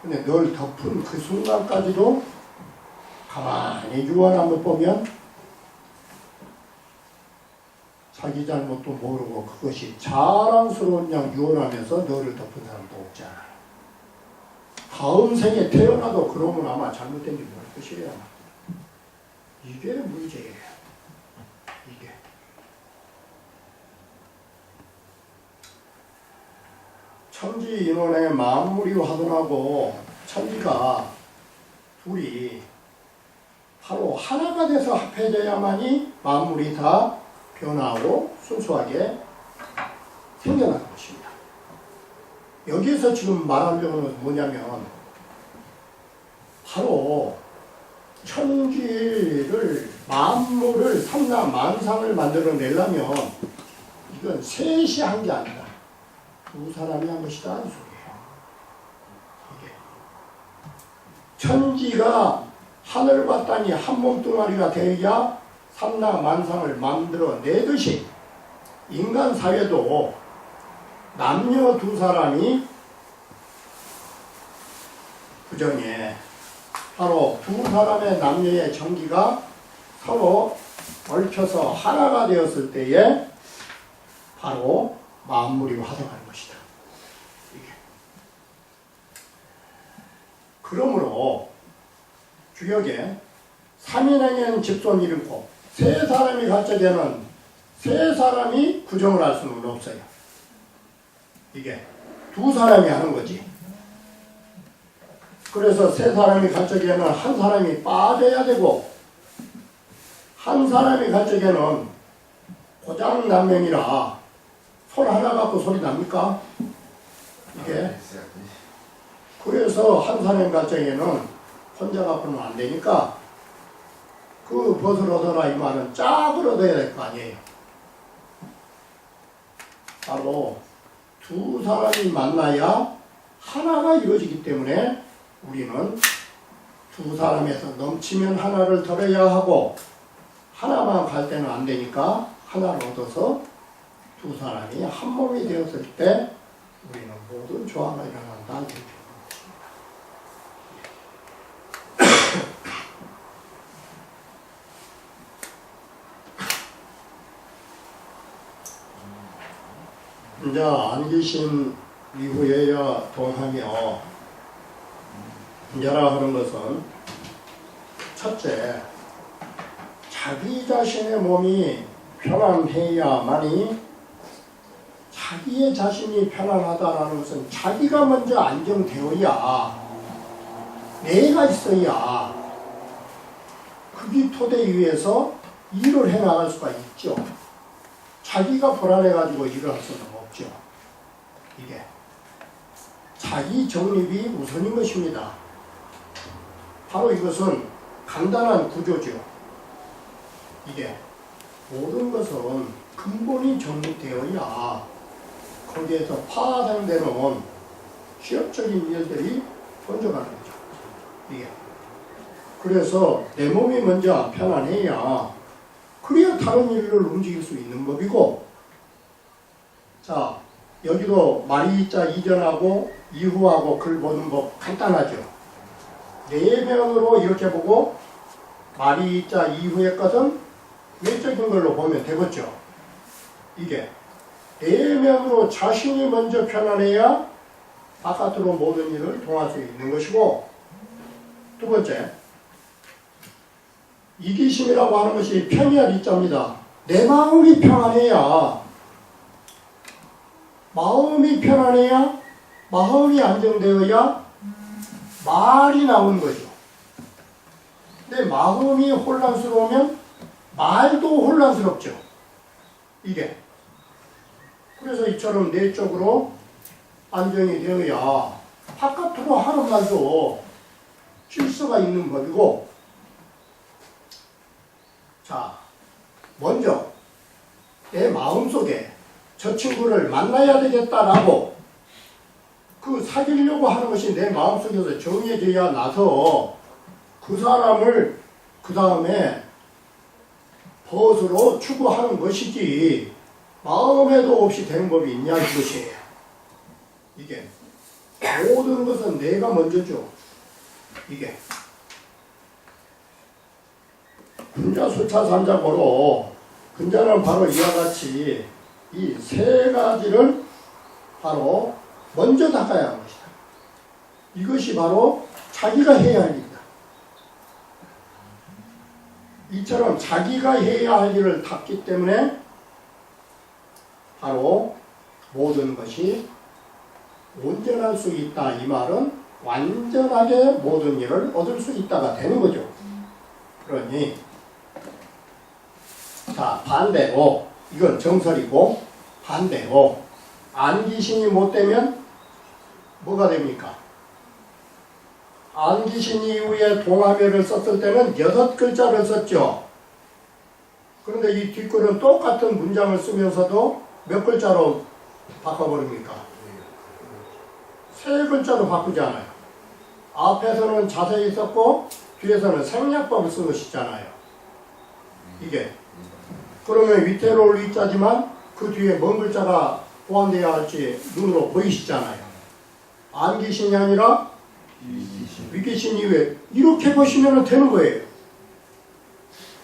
근데 늘 덮은 그 순간까지도 가만히 유언 한번 보면 자기 잘못도 모르고 그것이 자랑스러운 양 유언하면서 너를 덮은 사람도 없지 않아요. 다음 생에 태어나도 그러면 아마 잘못된 줄 모를 것이에요. 이게 문제예요. 이게. 천지 인원의 만물이 화동하고 천지가 둘이 바로 하나가 돼서 합해져야만이 만물이 다 변화하고 순수하게 생겨나는 것입니다. 여기에서 지금 말하려는 것은 뭐냐면 바로 천지를 만물을 삼라 만상을 만들어내려면 이건 셋이 한 게 아니라 두 사람이 한 것이다 하는 소리예요. 이게 천지가 하늘과 땅이 한 몸뚱아리가 되어야 삼라 만상을 만들어내듯이 인간 사회도 남녀 두 사람이 부정해 바로 두 사람의 남녀의 정기가 서로 얽혀서 하나가 되었을 때에 바로 만물이 화성하는 것이다. 이게. 그러므로 주역에 3인에게는 집손 이름고 세 사람이 갑자기에는 세 사람이 구정을 할 수는 없어요. 이게 두 사람이 하는 거지. 그래서 세 사람이 갈 적에는 한 사람이 빠져야 되고 한 사람이 갈 적에는 고장난명이라 손 하나 갖고 소리 납니까? 이게 그래서 한 사람이 갈 적에는 혼자 갖고는 안 되니까 그 벗을 얻어라 이 말은 짝을 얻어야 될 거 아니에요. 바로 두 사람이 만나야 하나가 이루어지기 때문에 우리는 두 사람에서 넘치면 하나를 덜어야 하고 하나만 갈 때는 안 되니까 하나를 얻어서 두 사람이 한 몸이 되었을 때 우리는 모든 조화가 일어난다. 이렇게 이제 안 계신 이후에야 동하며 이제라 하는 것은 첫째, 자기 자신의 몸이 편안해야만이 자기의 자신이 편안하다라는 것은 자기가 먼저 안정되어야 내가 있어야 그게 토대 위에서 일을 해나갈 수가 있죠. 자기가 불안해가지고 일을 할 수는 없죠. 이게 자기 정립이 우선인 것입니다. 바로 이것은 간단한 구조죠. 이게 모든 것은 근본이 정립되어야 거기에서 파생되는 시험적인 일들이 번져가는 거죠. 이게. 그래서 내 몸이 먼저 편안해야 그래야 다른 일을 움직일 수 있는 법이고, 자, 여기도 말이자 이전하고 이후하고 글 보는 법 간단하죠. 내면으로 이렇게 보고 말이자 이후의 것은 외적인 걸로 보면 되겠죠. 이게 내면으로 자신이 먼저 편안해야 바깥으로 모든 일을 통할 수 있는 것이고, 두 번째, 이기심이라고 하는 것이 편이할 이자입니다. 내 마음이 편안해야, 마음이 안정되어야 말이 나오는 거죠. 근데 마음이 혼란스러우면 말도 혼란스럽죠. 이게. 그래서 이처럼 내적으로 안정이 되어야 바깥으로 하는 말도 질서가 있는 법이고, 자, 먼저 내 마음속에 저 친구를 만나야 되겠다라고 그 사귀려고 하는 것이 내 마음속에서 정해져야 나서 그 사람을 그 다음에 벗으로 추구하는 것이지, 마음에도 없이 되는 법이 있냐 이것이에요. 이게 모든 것은 내가 먼저죠. 이게 근자수차 삼자고로, 근자는 바로 이와 같이 이 세 가지를 바로 먼저 닦아야 하는 것이다. 이것이 바로 자기가 해야 할 일이다. 이처럼 자기가 해야 할 일을 닦기 때문에 바로 모든 것이 온전할 수 있다. 이 말은 완전하게 모든 일을 얻을 수 있다가 되는 거죠. 그러니 자, 반대로 이건 정설이고, 반대로 안기신이 못 되면 뭐가 됩니까? 안기신 이후에 동화묘를 썼을 때는 6글자를 썼죠. 그런데 이 뒷글은 똑같은 문장을 쓰면서도 몇 글자로 바꿔버립니까? 3글자로 바꾸잖아요. 앞에서는 자세히 썼고 뒤에서는 생략법을 쓴 것이잖아요. 이게. 그러면 위태로울 위자지만 그 뒤에 뭔 글자가 포함되어야 할지 눈으로 보이시잖아요. 안기신이 아니라 위기신 이후에 이렇게 보시면 되는 거예요.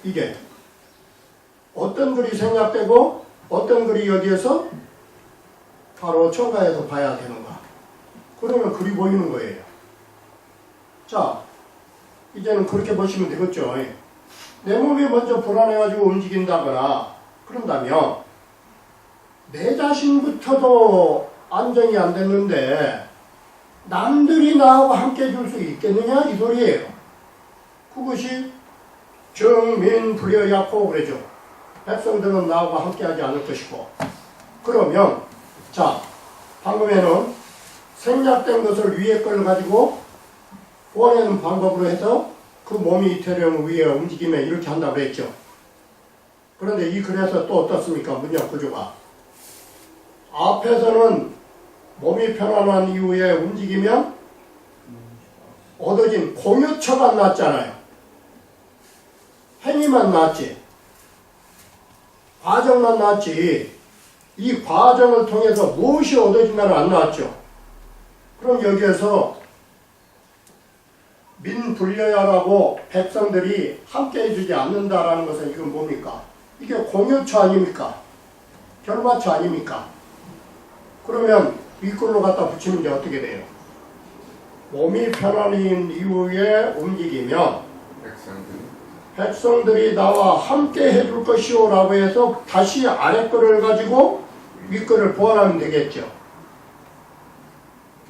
이게 어떤 글이 생략되고 어떤 글이 여기에서 바로 첨가해서 봐야 되는가. 그러면 글이 보이는 거예요. 자, 이제는 그렇게 보시면 되겠죠. 내 몸이 먼저 불안해가지고 움직인다거나 그런다면 내 자신부터도 안정이 안 됐는데 남들이 나하고 함께 해줄 수 있겠느냐 이 소리예요. 그것이 정민 불여약호 그러죠. 백성들은 나하고 함께 하지 않을 것이고. 그러면 자, 방금에는 생략된 것을 위에 걸 가지고 보내는 방법으로 해서 그 몸이 이태령 위에 움직이면 이렇게 한다고 했죠. 그런데 이 글에서 또 어떻습니까? 문장 구조가. 앞에서는 몸이 편안한 이후에 움직이면 얻어진 공유처가 났잖아요. 행위만 났지. 과정만 났지. 이 과정을 통해서 무엇이 얻어진다는 안 나왔죠. 그럼 여기에서 민불려야라고 백성들이 함께 해주지 않는다라는 것은 이건 뭡니까? 이게 공유처 아닙니까? 결과처 아닙니까? 그러면 윗글로 갖다 붙이면 이제 어떻게 돼요? 몸이 편안한 이후에 움직이면 백성들이 나와 함께 해줄 것이오 라고 해서 다시 아랫글을 가지고 윗글을 보완하면 되겠죠.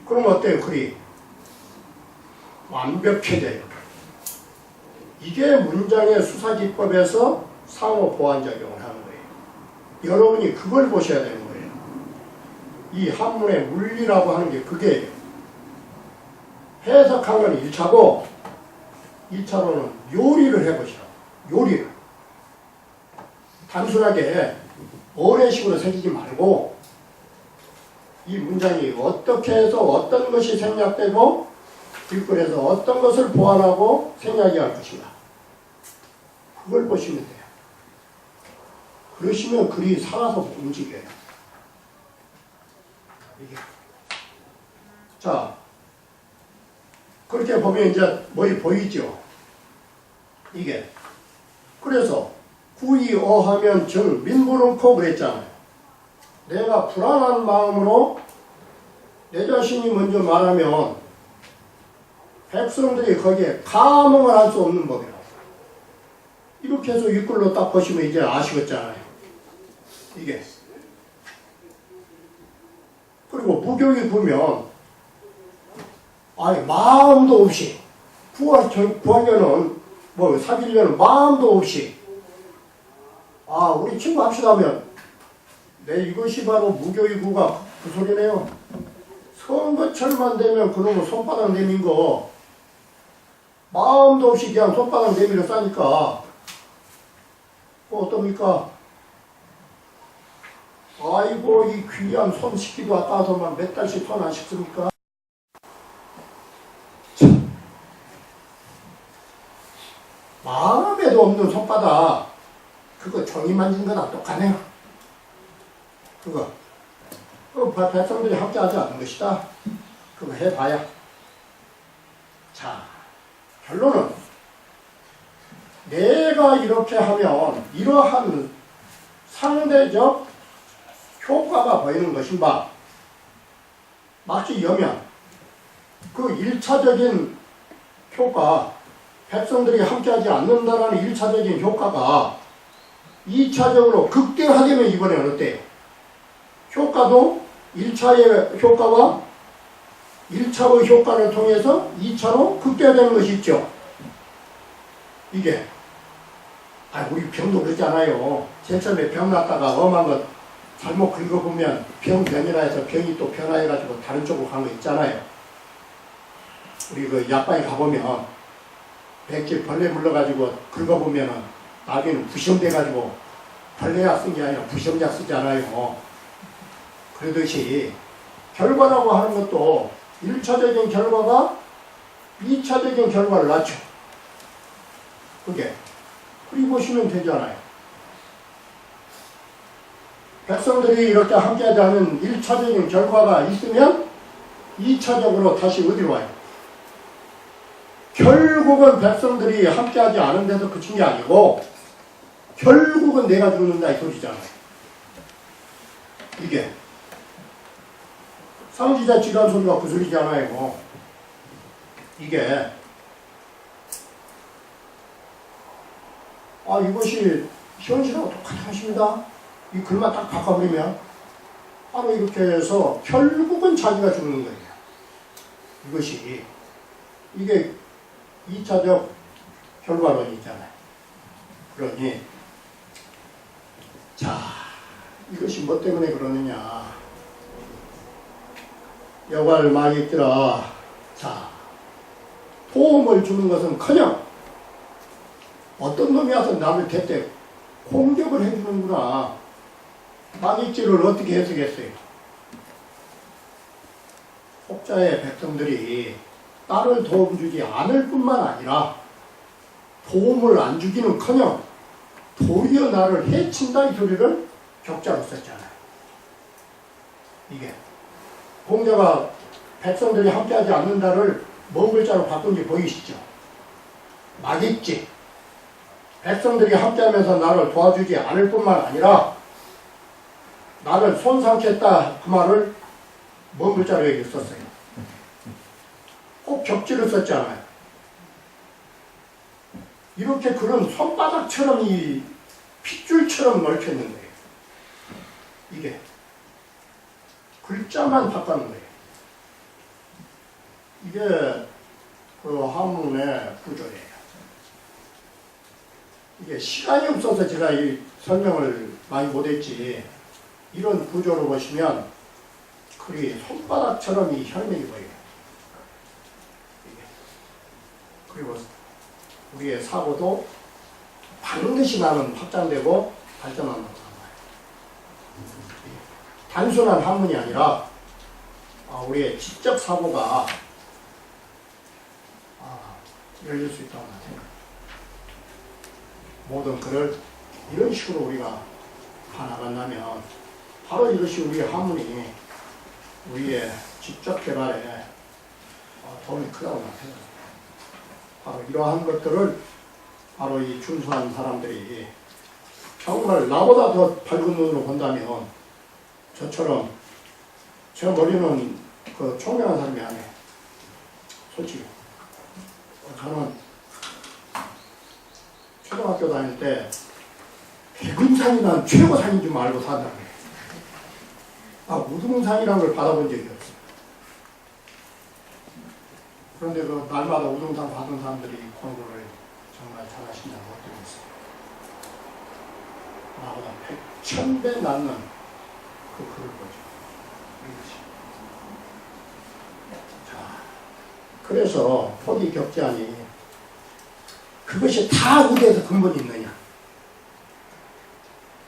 그럼 어때요? 글이 완벽해져요. 이게 문장의 수사기법에서 상호 보완작용을 하는 거예요. 여러분이 그걸 보셔야 되는 거예요. 이 한문의 물리라고 하는 게 그게예요. 해석한 건 1차고 2차로는 요리를 해보시라고. 요리를. 단순하게 어뢰식으로 새기지 말고 이 문장이 어떻게 해서 어떤 것이 생략되고 뒷글에서 어떤 것을 보완하고 생략이 할 것인가. 그걸 보시면 돼요. 그러시면 글이 살아서 움직여요. 이게. 자, 그렇게 보면 이제 뭐이 보이죠? 이게. 그래서 구이어하면 정 민부는코 그랬잖아요. 내가 불안한 마음으로 내 자신이 먼저 말하면 백성들이 거기에 감흥을 할 수 없는 법이라고. 이렇게 해서 윗글로 딱 보시면 이제 아시겠잖아요. 이게. 그리고 부교에 보면 아니 마음도 없이 구하려는 뭐 사귀려는 마음도 없이 아 우리 친구 합시다 하면 네 이것이 바로 무교이구가 그 소리네요. 선거철만 되면 그놈은 손바닥 내민 거 마음도 없이 그냥 손바닥 내밀어 싸니까 어떻습니까? 아이고 이 귀한 손 씻기도 아까워서만 몇 달씩 손 안 씻습니까? 참. 마음에도 없는 손바닥 그거 종이 만진 거나 똑같네요. 그거 백성들이 함께하지 않는 것이다. 그거 해봐야. 자 결론은 내가 이렇게 하면 이러한 상대적 효과가 보이는 것인가. 마치 여면 그 1차적인 효과 백성들이 함께하지 않는다는 1차적인 효과가 2차적으로 극대화되면 이번에는 어때요? 효과도 1차의 효과와 1차의 효과를 통해서 2차로 극대화되는 것이 있죠. 이게 우리 병도 그렇잖아요. 제일 처음에 병 났다가 엄한 것 잘못 긁어보면 병변이라 해서 병이 또 변화해가지고 다른 쪽으로 간 거 있잖아요. 우리 그 약방에 가보면 백지 벌레 물러가지고 긁어보면은 나중에는 부시험돼가지고 벌레약 쓴 게 아니라 부시험약 쓰잖아요. 그러듯이 결과라고 하는 것도 1차적인 결과가 2차적인 결과를 낳죠. 그게. 그리 보시면 되잖아요. 백성들이 이렇게 함께하지 않은 1차적인 결과가 있으면 2차적으로 다시 어디로 와요? 결국은 백성들이 함께하지 않은 데서 그친 게 아니고 결국은 내가 죽는다 이 소리잖아요. 이게 상지자 지간 소리가 그 소리잖아요. 이게 이것이 현실하고 똑같은 것입니다. 이 글만 딱 바꿔버리면 바로 이렇게 해서 결국은 자기가 죽는 거예요. 이것이 이게 2차적 결과론이 있잖아요. 그러니 자 이것이 뭐 때문에 그러느냐. 여괄 마객들아 자 도움을 주는 것은커녕 어떤 놈이 와서 나를 대때 공격을 해주는구나. 마객질을 어떻게 해석했어요? 혹자의 백성들이 나를 도움주지 않을 뿐만 아니라 도움을 안 주기는커녕 도리어 나를 해친다 이 소리를 격자로 썼잖아요. 이게 공자가 백성들이 함께하지 않는다를 뭔 글자로 바꾼지 보이시죠? 마객질. 백성들이 함께하면서 나를 도와주지 않을 뿐만 아니라 나를 손상했다 그 말을 뭔 글자로 여기 썼어요? 꼭 격지를 썼잖아요. 이렇게 글은 손바닥처럼 이 핏줄처럼 얽혀있는 거예요. 이게 글자만 바꾸는 거예요. 이게 그 한문의 구조예요. 이게 시간이 없어서 제가 이 설명을 많이 못했지 이런 구조로 보시면 글이 손바닥처럼 이 혈맥이 보여요. 그리고 우리의 사고도 반드시 나는 확장되고 발전하는 거예요. 단순한 한문이 아니라 우리의 지적 사고가 열릴 수 있다고 생각합니다. 모든 글을 이런 식으로 우리가 가나간다면 바로 이것이 우리의 학문이 우리의 지적 개발에 도움이 크다고 생각합니다. 바로 이러한 것들을 바로 이 준수한 사람들이 정말 나보다 더 밝은 눈으로 본다면 저처럼 제 머리는 그 총명한 사람이 아니에요. 솔직히. 저는 초등학교 다닐 때 백운상이란 최고상인 줄 알고 산다는 거예요. 우등상이라는 걸 받아본 적이 없어요. 그런데 그 날마다 우등상 받은 사람들이 공부를 정말 잘하신다고 어떻게 했어요. 나보다 1,000배 낫는 그 글을 보죠. 이것이. 그래서 포기 격자니 그것이 다 어디에서 근본이 있느냐.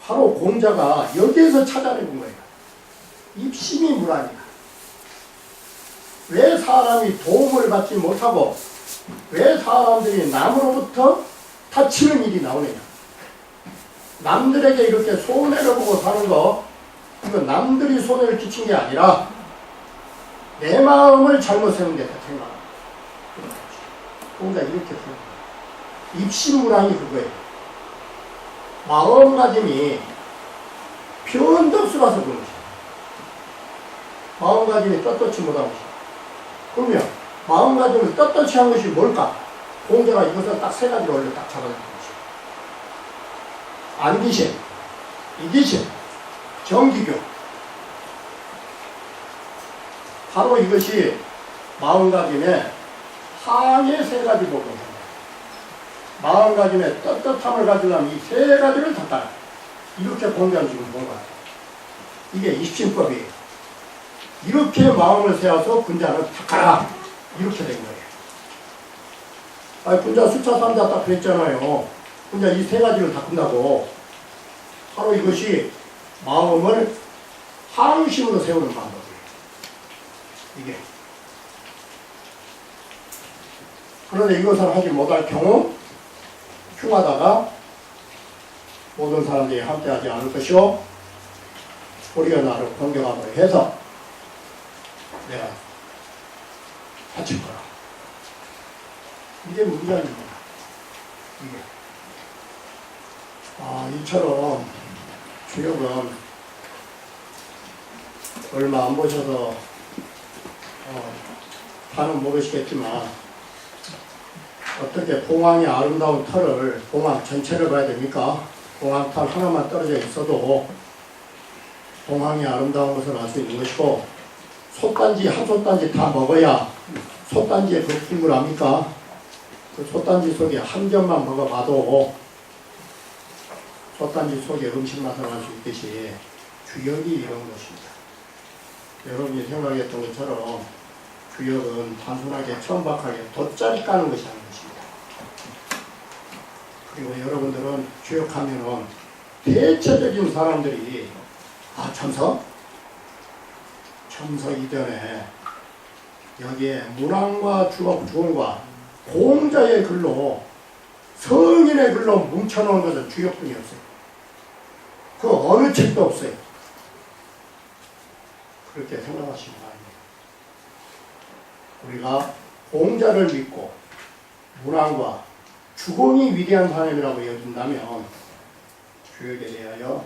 바로 공자가 여기에서 찾아내는 거예요. 입심이 무라니까. 왜 사람이 도움을 받지 못하고 왜 사람들이 남으로부터 다치는 일이 나오느냐. 남들에게 이렇게 손해를 보고 사는 거, 이건 남들이 손해를 끼친 게 아니라 내 마음을 잘못 세운 데다 생각. 공자 이렇게 생각합니다. 입심무랑이 그거예요. 마음가짐이 변덕스러워서 그런 것이에요. 마음가짐이 떳떳지 못한 것이에요. 그러면 마음가짐을 떳떳이 한 것이 뭘까? 공자가 이것을 딱 세 가지로 원래 딱 잡아낸 것이에요. 안기심, 이기심, 정기교. 바로 이것이 마음가짐의 항의 세 가지 부분입니다. 마음가짐의 떳떳함을 가지려면 이 세 가지를 다 따라. 이렇게 공자는 지금 본 것 같아요. 이게 입심법이에요. 이렇게 마음을 세워서 군자는 탁하라. 이렇게 된 거예요. 군자 수차 3자 딱 그랬잖아요. 군자 이 세 가지를 다 꾼다고. 바로 이것이 마음을 항심으로 세우는 방법이에요. 이게. 그런데 이것을 하지 못할 경우 흉하다가 모든 사람들이 함께하지 않을 것이요 우리가 나를 공경함으로 해서 내가 다칠 거라. 이게 문제입니다. 이게. 이처럼 주역은 얼마 안 보셔서 다는 모르시겠지만 어떻게 봉황의 아름다운 털을 봉황 전체를 봐야 됩니까? 봉황털 하나만 떨어져 있어도 봉황이 아름다운 것을 알 수 있는 것이고 솥단지 한 솥단지 다 먹어야 솥단지의 그 힘을 압니까? 그 솥단지 속에 한 점만 먹어봐도 솥단지 속에 음식 맛을 알 수 있듯이 주역이 이런 것입니다. 여러분이 생각했던 것처럼 주역은 단순하게 천박하게 돗자리 까는 것이 아닌 것입니다. 그리고 여러분들은 주역하면은 대체적인 사람들이 첨서 이전에 여기에 문왕과 주공과 공자의 글로 성인의 글로 뭉쳐놓은 것은 주역뿐이었어요. 그 어느 책도 없어요. 그렇게 생각하시면 아닙니다. 우리가 공자를 믿고 문왕과 주공이 위대한 사람이라고 여긴다면 주역에 대하여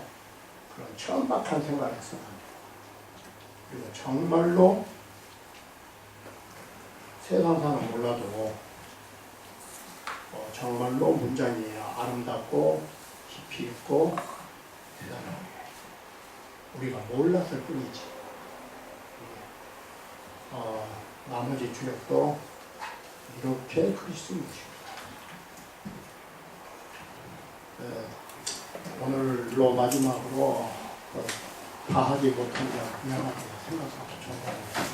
그런 천박한 생각을 했어야 합니다. 그리고 정말로 세상사는 몰라도 정말로 문장이 아름답고 깊이 있고 대단하고 우리가 몰랐을 뿐이지. 나머지 주역도 이렇게 글이 쓴 것입니다. 오늘로 마지막으로 다 하지 못한 자 미안하게 생각하고 정리합니다.